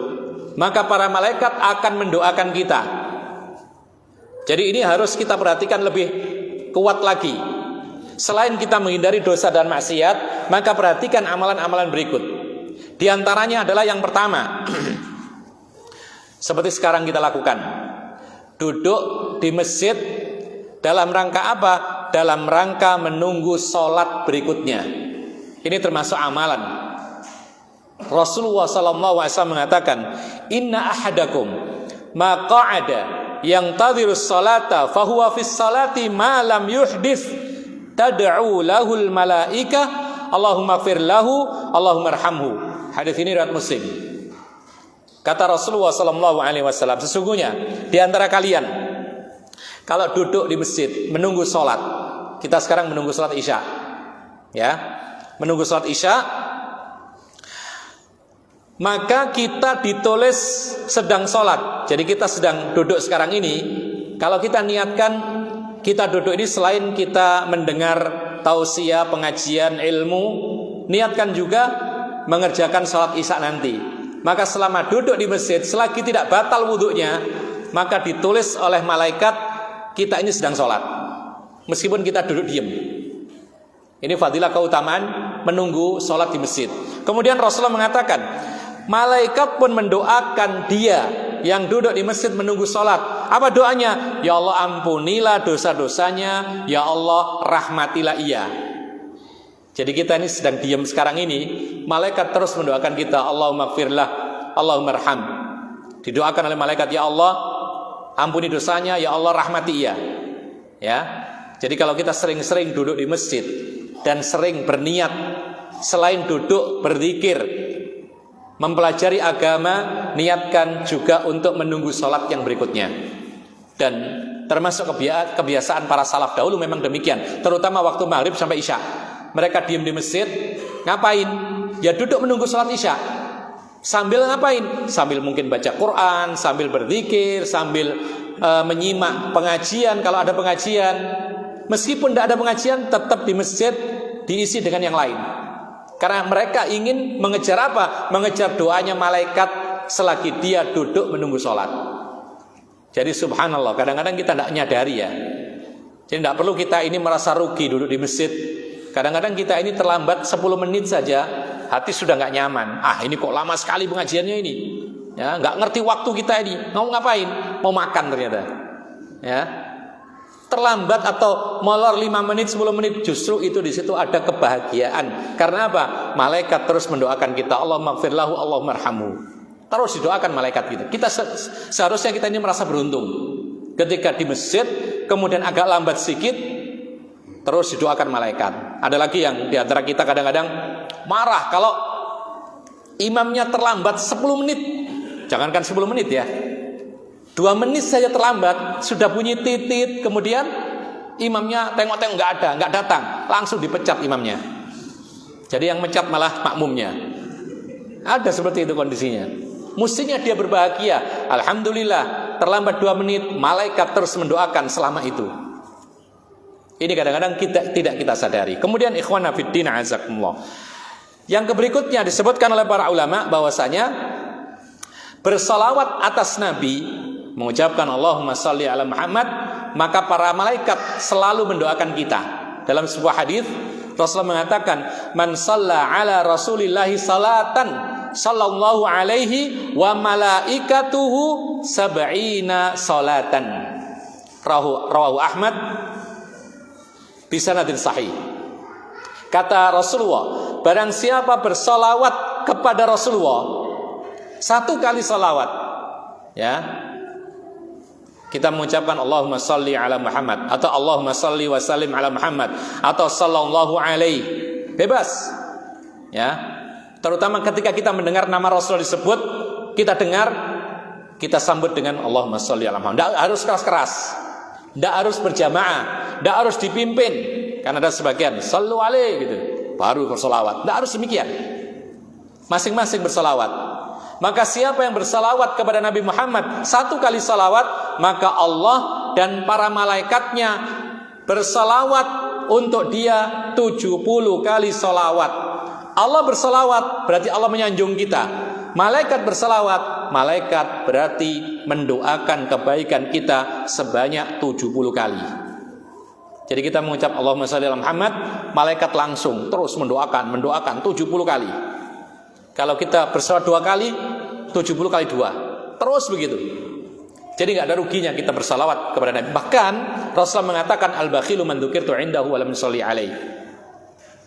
maka para malaikat akan mendoakan kita. Jadi ini harus kita perhatikan lebih kuat lagi. Selain kita menghindari dosa dan maksiat, maka perhatikan amalan-amalan berikut. Di antaranya adalah yang pertama, seperti sekarang kita lakukan, duduk di masjid dalam rangka apa? Dalam rangka menunggu sholat berikutnya. Ini termasuk amalan. Rasulullah SAW mengatakan, Inna ahadakum ma qa'ada yang tadhirus salata fahuwa fis salati ma lam yuhdith tad'u lahul malaika Allahumma gfir lahu Allahumma arhamhu. Hadis ini riwayat Muslim. Kata Rasulullah SAW, sesungguhnya di antara kalian kalau duduk di masjid menunggu sholat, kita sekarang menunggu sholat isya, ya, menunggu sholat isya, maka kita ditulis sedang sholat. Jadi kita sedang duduk sekarang ini. Kalau kita niatkan kita duduk ini, selain kita mendengar tausiah, pengajian ilmu, niatkan juga mengerjakan sholat isya nanti. Maka selama duduk di masjid, selagi tidak batal wudhunya, maka ditulis oleh malaikat kita ini sedang sholat, meskipun kita duduk diam. Ini fadilah keutamaan menunggu sholat di masjid. Kemudian Rasulullah mengatakan, malaikat pun mendoakan dia yang duduk di masjid menunggu sholat. Apa doanya? Ya Allah, ampunilah dosa-dosanya. Ya Allah, rahmatilah ia. Jadi kita ini sedang diam sekarang ini, malaikat terus mendoakan kita, Allahumma gfirlah, Allahumma arham. Didoakan oleh malaikat, ya Allah, ampuni dosanya, ya Allah, rahmati ia. Ya. Jadi kalau kita sering-sering duduk di masjid dan sering berniat, selain duduk berzikir, mempelajari agama, niatkan juga untuk menunggu sholat yang berikutnya. Dan termasuk kebiasaan para salaf dahulu memang demikian, terutama waktu maghrib sampai isya. Mereka diam di masjid, ngapain? Ya duduk menunggu sholat isya. Sambil ngapain? Sambil mungkin baca Quran, sambil berzikir, sambil menyimak pengajian kalau ada pengajian. Meskipun tidak ada pengajian, tetap di masjid diisi dengan yang lain. Karena mereka ingin mengejar apa? Mengejar doanya malaikat selagi dia duduk menunggu sholat. Jadi subhanallah, kadang-kadang kita tidak nyadari ya. Jadi tidak perlu kita ini merasa rugi duduk di masjid. Kadang-kadang kita ini terlambat 10 menit saja, hati sudah nggak nyaman. Ah, ini kok lama sekali pengajiannya ini. Ya, nggak ngerti waktu kita ini. Mau ngapain? Mau makan ternyata. Ya. Terlambat atau molor 5 menit, 10 menit, justru itu di situ ada kebahagiaan. Karena apa? Malaikat terus mendoakan kita, Allahumma gfir lahu, Allahumma arhamhu. Terus didoakan malaikat kita. Kita seharusnya kita ini merasa beruntung. Ketika di masjid, kemudian agak lambat sedikit, terus didoakan malaikat. Ada lagi yang di antara kita kadang-kadang marah kalau imamnya terlambat 10 menit. Jangankan 10 menit ya, 2 menit saja terlambat, sudah bunyi titit, kemudian imamnya tengok-tengok nggak datang, langsung dipecat imamnya. Jadi yang mencat malah makmumnya. Ada seperti itu kondisinya. Mestinya dia berbahagia, alhamdulillah, terlambat 2 menit, malaikat terus mendoakan selama itu. Ini kadang-kadang tidak kita sadari. Kemudian ikhwana fiddin azakumullah. Yang berikutnya disebutkan oleh para ulama bahwasanya bersalawat atas Nabi, mengucapkan Allahumma salli ala Muhammad, maka para malaikat selalu mendoakan kita. Dalam sebuah hadis Rasulullah mengatakan, "Man shalla ala Rasulillahi salatan, sallallahu alaihi wa malaikatuhu sab'ina salatan." Rawahu Ahmad bisanadin sahih. Kata Rasulullah, barang siapa bersalawat kepada Rasulullah 1 kali salawat, ya, kita mengucapkan Allahumma salli ala Muhammad, atau Allahumma salli wa sallim ala Muhammad, atau sallallahu alaihi, bebas, ya. Terutama ketika kita mendengar nama Rasul disebut, kita dengar, kita sambut dengan Allahumma salli ala Muhammad. Tidak harus keras-keras, tidak harus berjamaah, tidak harus dipimpin. Karena ada sebagian sallu alaihi gitu, baru bersolawat. Tidak harus demikian. Masing-masing bersolawat. Maka siapa yang bersalawat kepada Nabi Muhammad 1 kali salawat, maka Allah dan para malaikatnya bersalawat untuk dia 70 kali salawat. Allah bersalawat berarti Allah menyanjung kita. Malaikat bersalawat, malaikat berarti mendoakan kebaikan kita sebanyak 70 kali. Jadi kita mengucap Allahumma shalli ala Muhammad, malaikat langsung terus mendoakan 70 kali. Kalau kita bersalawat 2 kali, 70 kali 2, terus begitu. Jadi nggak ada ruginya kita bersalawat kepada Nabi. Bahkan Rasulullah mengatakan, al-bakhilu man dzukirtu indahu wa lam yusalli alaihi.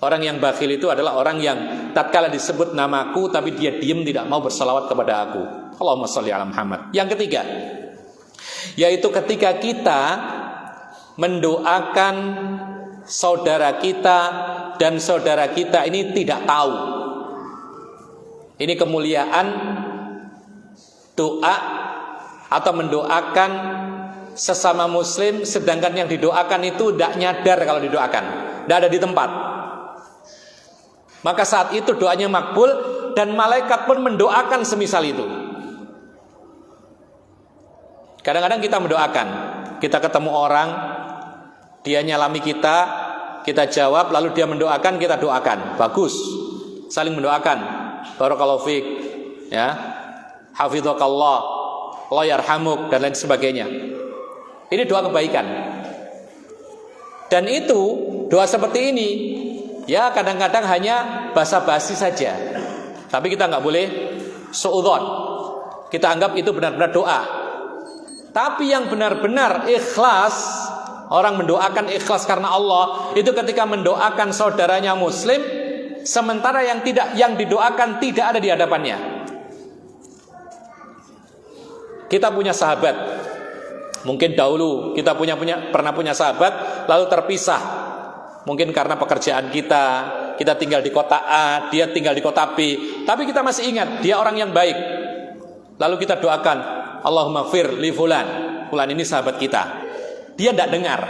Orang yang bakhil itu adalah orang yang tatkala disebut namaku tapi dia diam, tidak mau bersalawat kepada aku. Allahumma shalli ala Muhammad. Yang ketiga, yaitu ketika kita mendoakan saudara kita dan saudara kita ini tidak tahu. Ini kemuliaan doa atau mendoakan sesama muslim, sedangkan yang didoakan itu tidak nyadar kalau didoakan, tidak ada di tempat. Maka saat itu doanya makbul dan malaikat pun mendoakan semisal itu. Kadang-kadang kita mendoakan, kita ketemu orang, dia nyalami kita, kita jawab, lalu dia mendoakan, kita doakan. Bagus, saling mendoakan. Barakallahu fiik, ya, hafizakallah, Allah yarhamuk, dan lain sebagainya. Ini doa kebaikan. Dan itu doa seperti ini, ya kadang-kadang hanya basa-basi saja. Tapi kita nggak boleh suudzon. Kita anggap itu benar-benar doa. Tapi yang benar-benar ikhlas, orang mendoakan ikhlas karena Allah, itu ketika mendoakan saudaranya muslim, sementara yang didoakan tidak ada di hadapannya. Kita punya sahabat, mungkin dahulu kita pernah punya sahabat, lalu terpisah. Mungkin karena pekerjaan kita tinggal di kota A, dia tinggal di kota B, tapi kita masih ingat dia orang yang baik. Lalu kita doakan, Allahumma fir li fulan. Fulan ini sahabat kita. Dia tidak dengar.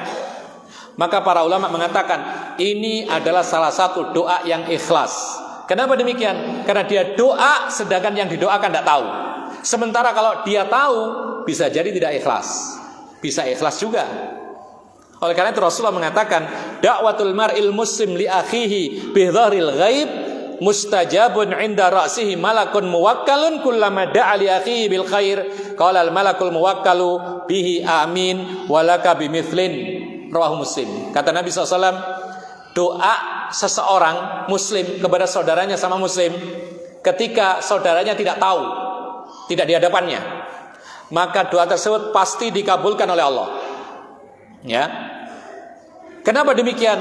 Maka para ulama mengatakan ini adalah salah satu doa yang ikhlas. Kenapa demikian? Karena dia doa sedangkan yang didoakan tidak tahu. Sementara kalau dia tahu, bisa jadi tidak ikhlas, bisa ikhlas juga. Oleh karena itu Rasulullah mengatakan, da'watul mar'il muslim li akhihi bi dhahril ghaib mustajabun 'inda ra'sihi malakun muwakkalun kullama da'a li akhihi bil khair qala al malakul muwakkalu bihi amin walaka bimithlin. Rawahu Muslim. Kata Nabi SAW, doa seseorang muslim kepada saudaranya sama muslim ketika saudaranya tidak tahu, tidak di hadapannya, maka doa tersebut pasti dikabulkan oleh Allah. Ya. Kenapa demikian?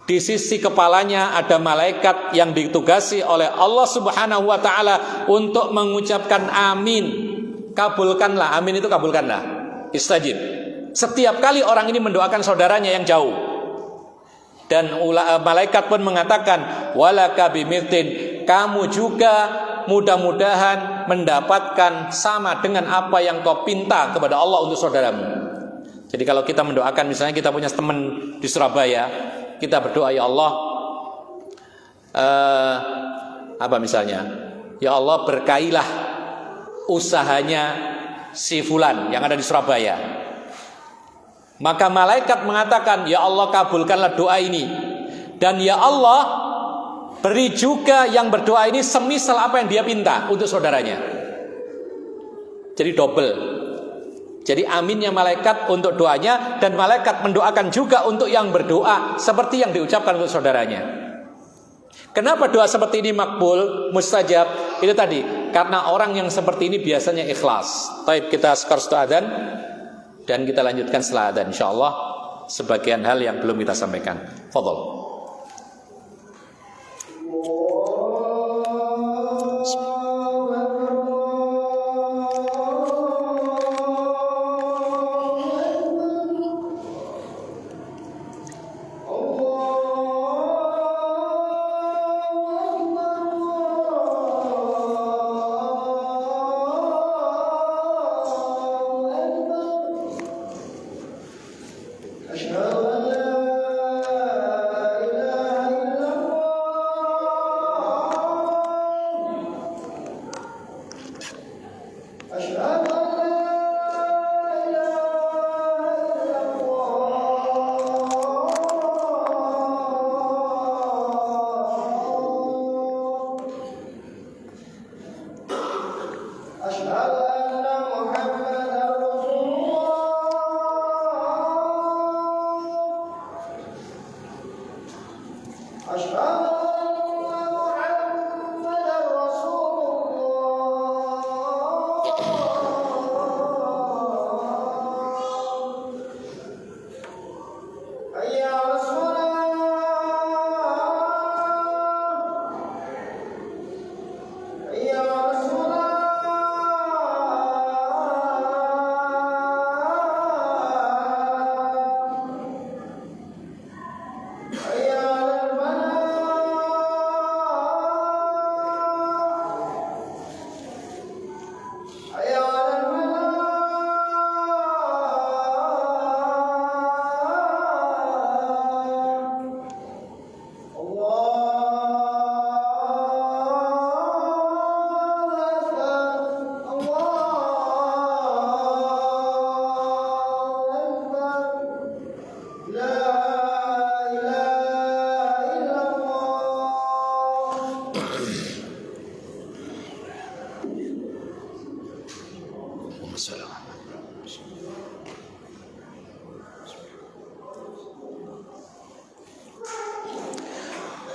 Di sisi kepalanya ada malaikat yang ditugasi oleh Allah Subhanahu wa taala untuk mengucapkan amin. Kabulkanlah, amin itu kabulkanlah. Istajib. Setiap kali orang ini mendoakan saudaranya yang jauh. Dan malaikat pun mengatakan, walaka bimithtin, kamu juga mudah-mudahan mendapatkan sama dengan apa yang kau pinta kepada Allah untuk saudaramu. Jadi kalau kita mendoakan, misalnya kita punya teman di Surabaya, kita berdoa, ya Allah, apa misalnya, ya Allah berkailah usahanya si fulan yang ada di Surabaya. Maka malaikat mengatakan, ya Allah kabulkanlah doa ini. Dan ya Allah beri juga yang berdoa ini semisal apa yang dia pinta untuk saudaranya. Jadi double. Jadi aminnya malaikat untuk doanya, dan malaikat mendoakan juga untuk yang berdoa seperti yang diucapkan untuk saudaranya. Kenapa doa seperti ini makbul, mustajab? Itu tadi, karena orang yang seperti ini biasanya ikhlas. Baik, kita skor adzan dan kita lanjutkan setelah adzan insyaallah sebagian hal yang belum kita sampaikan. Fadhol.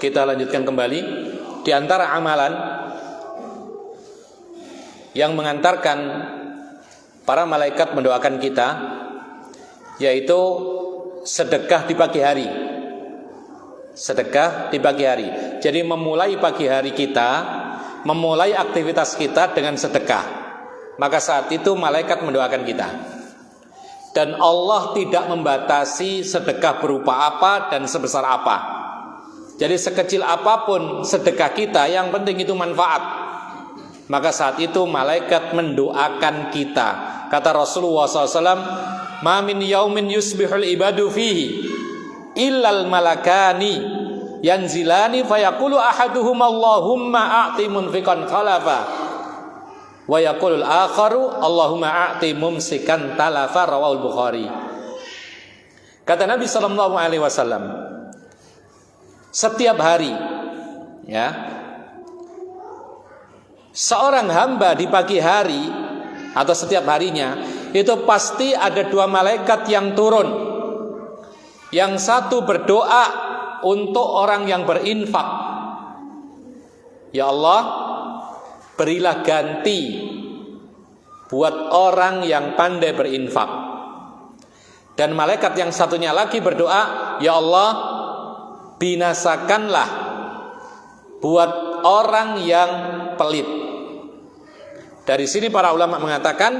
Kita lanjutkan kembali. Di antara amalan yang mengantarkan para malaikat mendoakan kita, yaitu sedekah di pagi hari. Sedekah di pagi hari. Jadi memulai pagi hari kita, memulai aktivitas kita dengan sedekah, maka saat itu malaikat mendoakan kita. Dan Allah tidak membatasi sedekah berupa apa dan sebesar apa. Jadi sekecil apapun sedekah kita, yang penting itu manfaat, maka saat itu malaikat mendoakan kita. Kata Rasulullah SAW, "Ma min yaumin yusbihul ibadu fihi illal malakani yanzilani fayaqulu ahaduhum Allahumma a'ti munfiqan khalafa wa yaqulul akharu Allahumma a'ti mumsikan talafa." Rawahul Bukhari. Kata Nabi SAW, setiap hari, ya, seorang hamba di pagi hari atau setiap harinya itu pasti ada dua malaikat yang turun. Yang satu berdoa untuk orang yang berinfak. Ya Allah, berilah ganti buat orang yang pandai berinfak. Dan malaikat yang satunya lagi berdoa, ya Allah, binasakanlah buat orang yang pelit. Dari sini para ulama mengatakan,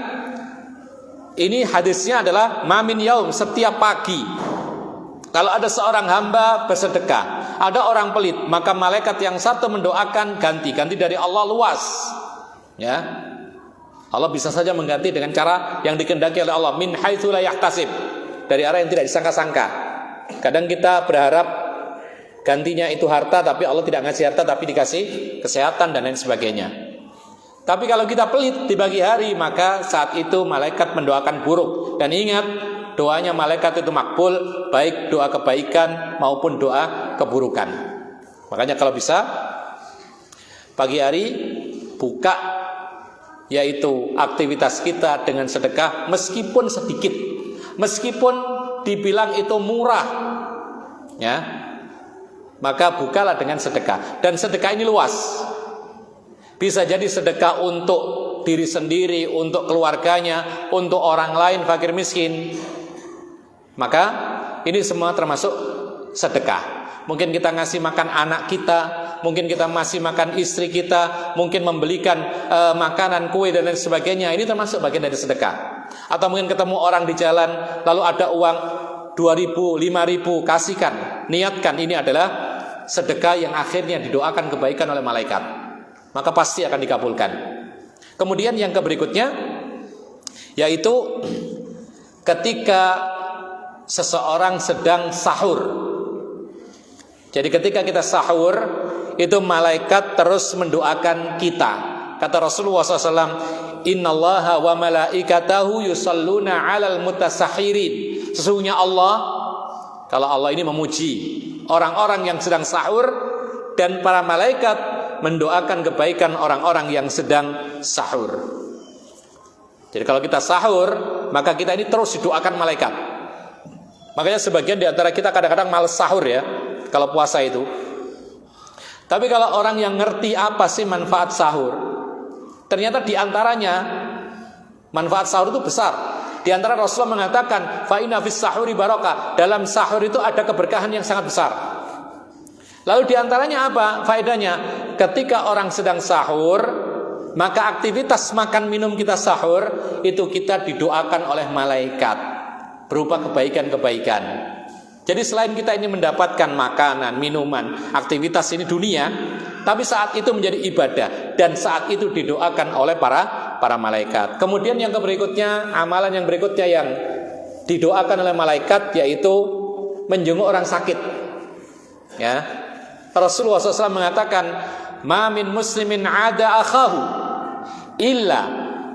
ini hadisnya adalah mamin yaum, setiap pagi. Kalau ada seorang hamba bersedekah, ada orang pelit, maka malaikat yang satu mendoakan ganti dari Allah luas. Ya, Allah bisa saja mengganti dengan cara yang dikehendaki oleh Allah, min haitsu la yahtasib, dari arah yang tidak disangka-sangka. Kadang kita berharap gantinya itu harta, tapi Allah tidak ngasih harta, tapi dikasih kesehatan dan lain sebagainya. Tapi kalau kita pelit di pagi hari, maka saat itu malaikat mendoakan buruk. Dan ingat, doanya malaikat itu makbul, baik doa kebaikan maupun doa keburukan. Makanya kalau bisa pagi hari buka yaitu aktivitas kita dengan sedekah meskipun sedikit, meskipun dibilang itu murah, ya, maka bukalah dengan sedekah. Dan sedekah ini luas. Bisa jadi sedekah untuk diri sendiri, untuk keluarganya, untuk orang lain fakir miskin. Maka ini semua termasuk sedekah. Mungkin kita ngasih makan anak kita, mungkin kita masih makan istri kita, mungkin membelikan makanan, kue dan lain sebagainya. Ini termasuk bagian dari sedekah. Atau mungkin ketemu orang di jalan, lalu ada uang 2.000, 5.000, kasihkan. Niatkan ini adalah sedekah yang akhirnya didoakan kebaikan oleh malaikat. Maka pasti akan dikabulkan. Kemudian yang berikutnya, yaitu ketika seseorang sedang sahur. Jadi ketika kita sahur, itu malaikat terus mendoakan kita. Kata Rasulullah SAW, Innallaha wa malaikatahu yusalluna 'alal mutasahhirin. Sesungguhnya Allah, kalau Allah ini memuji orang-orang yang sedang sahur, dan para malaikat mendoakan kebaikan orang-orang yang sedang sahur. Jadi kalau kita sahur, maka kita ini terus didoakan malaikat. Makanya sebagian di antara kita kadang-kadang males sahur ya, kalau puasa itu. Tapi kalau orang yang ngerti apa sih manfaat sahur, ternyata di antaranya manfaat sahur itu besar. Di antara Rasulullah mengatakan, fa inna fis sahuri barakah. Dalam sahur itu ada keberkahan yang sangat besar. Lalu di antaranya apa faedahnya? Ketika orang sedang sahur, maka aktivitas makan minum kita sahur itu kita didoakan oleh malaikat berupa kebaikan-kebaikan. Jadi selain kita ini mendapatkan makanan, minuman, aktivitas ini dunia, tapi saat itu menjadi ibadah dan saat itu didoakan oleh para malaikat. Kemudian yang berikutnya, amalan yang berikutnya yang didoakan oleh malaikat yaitu menjenguk orang sakit. Ya, Rasulullah SAW mengatakan, "Ma min muslimin 'ada akhahu illa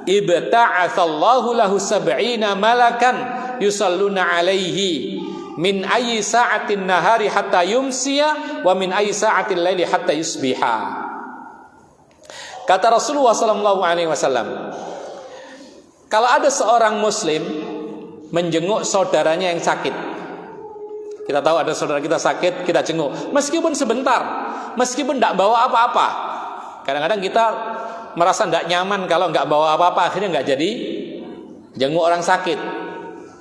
ibta'atsallahu lahu sab'ina malakan yusalluna 'alaihi min ayyi sa'atin nahari hatta yumsiya wa min ayyi sa'atil laili hatta yusbiha." Kata Rasulullah SAW, kalau ada seorang muslim menjenguk saudaranya yang sakit, kita tahu ada saudara kita sakit, kita jenguk, meskipun sebentar, meskipun tidak bawa apa-apa. Kadang-kadang kita merasa tidak nyaman kalau nggak bawa apa-apa, akhirnya nggak jadi jenguk orang sakit.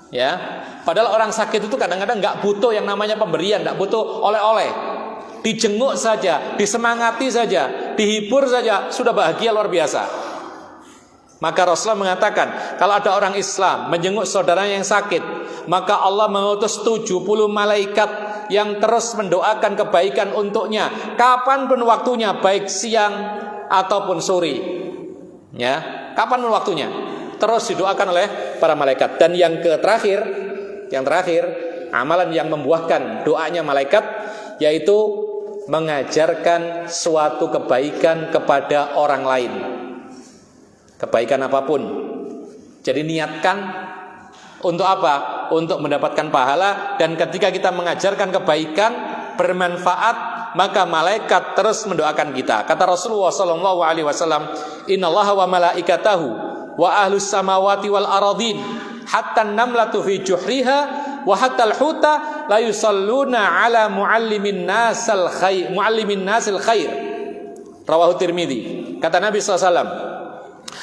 Ya, padahal orang sakit itu kadang-kadang nggak butuh yang namanya pemberian, nggak butuh oleh-oleh. Dijenguk saja, disemangati saja, dihibur saja, sudah bahagia luar biasa. Maka Rasulullah mengatakan, kalau ada orang Islam menjenguk saudaranya yang sakit, maka Allah mengutus 70 malaikat yang terus mendoakan kebaikan untuknya, kapanpun waktunya, baik siang ataupun sore. Ya, kapanpun waktunya, terus didoakan oleh para malaikat. Dan yang terakhir, amalan yang membuahkan doanya malaikat, yaitu mengajarkan suatu kebaikan kepada orang lain. Kebaikan apapun. Jadi niatkan untuk apa? Untuk mendapatkan pahala. Dan ketika kita mengajarkan kebaikan bermanfaat, maka malaikat terus mendoakan kita. Kata Rasulullah SAW, Innallaha wa malaikatahu wa ahlus samawati wal aradhin hatta namlatu fi juhriha wa hatta al-huta la yusalluna ala muallimin nasil khair. Rawahu Tirmidzi. Kata Nabi SAW,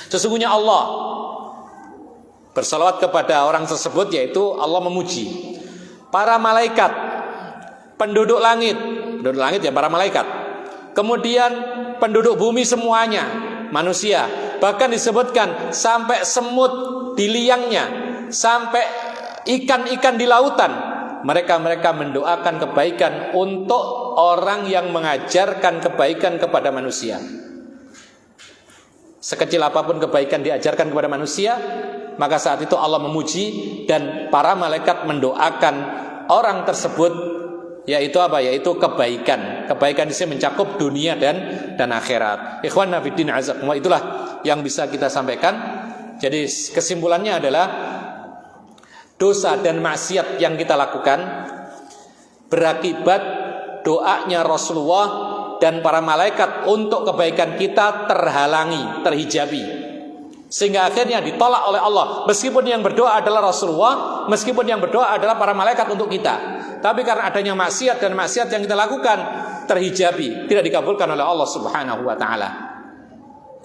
sesungguhnya Allah bersalawat kepada orang tersebut, yaitu Allah memuji para malaikat, penduduk langit ya para malaikat, kemudian penduduk bumi semuanya, manusia, bahkan disebutkan sampai semut di liangnya, sampai ikan-ikan di lautan, mereka mendoakan kebaikan untuk orang yang mengajarkan kebaikan kepada manusia. Sekecil apapun kebaikan diajarkan kepada manusia, maka saat itu Allah memuji dan para malaikat mendoakan orang tersebut, yaitu apa? Yaitu kebaikan. Kebaikan di sini mencakup dunia dan akhirat. Ikhwanna fiddin azakumullah, itulah yang bisa kita sampaikan. Jadi kesimpulannya adalah dosa dan maksiat yang kita lakukan berakibat doanya Rasulullah dan para malaikat untuk kebaikan kita terhalangi, terhijabi. Sehingga akhirnya ditolak oleh Allah. Meskipun yang berdoa adalah Rasulullah, meskipun yang berdoa adalah para malaikat untuk kita. Tapi karena adanya maksiat dan maksiat yang kita lakukan terhijabi, tidak dikabulkan oleh Allah Subhanahu wa taala.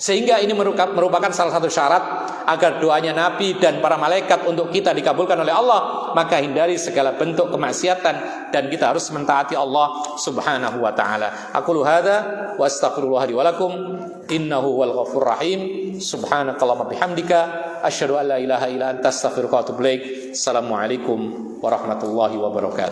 Sehingga ini merupakan salah satu syarat agar doanya Nabi dan para malaikat untuk kita dikabulkan oleh Allah. Maka hindari segala bentuk kemaksiatan dan kita harus mentaati Allah Subhanahu wa taala. Aqulu hadza wa astaghfirullah li wa lakum innahu wal ghafurur rahim. Subhanakallahumma bihamdika asyhadu an la ilaha illa anta astaghfiruka wa atubu ilaik. Assalamualaikum warahmatullahi wabarakatuh.